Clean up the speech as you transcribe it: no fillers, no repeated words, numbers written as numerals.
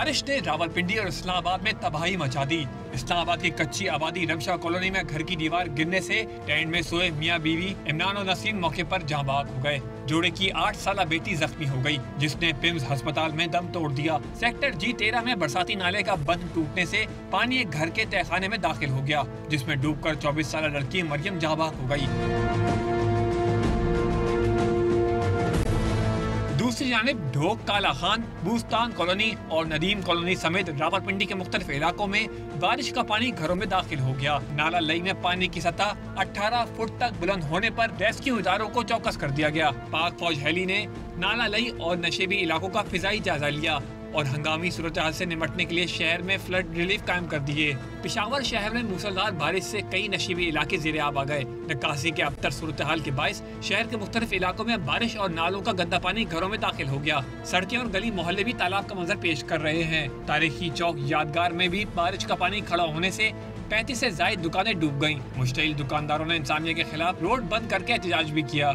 बारिश ने रावलपिंडी और इस्लामाबाद में तबाही मचा दी। इस्लामाबाद की कच्ची आबादी रमशा कॉलोनी में घर की दीवार गिरने से टेंट में सोए मियां बीवी इमरान और नसीम मौके पर जाँ बाग हो गए। जोड़े की 8 साला बेटी जख्मी हो गई, जिसने पिम्स अस्पताल में दम तोड़ दिया। सेक्टर G13 में बरसाती नाले का बंद टूटने से पानी एक घर के तहखाने में दाखिल हो गया, जिसमें डूबकर 24 साला लड़की मरियम जाँ बाग हो गई। दूसरी जानिब ढोक, काला खान, बूस्तान कॉलोनी और नदीम कॉलोनी समेत रावलपिंडी के मुख्तलिफ इलाकों में बारिश का पानी घरों में दाखिल हो गया। नाला लई में पानी की सतह 18 फुट तक बुलंद होने पर रेस्क्यू इदारों को चौकस कर दिया गया। पाक फौज हेली ने नाला लई और नशेबी इलाकों का फिजाई जायजा लिया और हंगामी सूरत हाल से निपटने के लिए शहर में फ्लड रिलीफ कायम कर दिए। पेशावर शहर में मूसलाधार बारिश से कई नशीबी इलाके ज़ेरे आब आ गए। निकासी के अबतर सूरत हाल के बायस शहर के मुख्तलिफ इलाकों में बारिश और नालों का गंदा पानी घरों में दाखिल हो गया। सड़कें और गली मोहल्ले भी तालाब का मंजर पेश कर रहे हैं। तारीखी चौक यादगार में भी बारिश का पानी खड़ा होने से 35 से ज़ायद दुकानें डूब गईं। मुश्तइल दुकानदारों ने इंतजामिया के खिलाफ रोड बंद करके एहतजाज भी किया।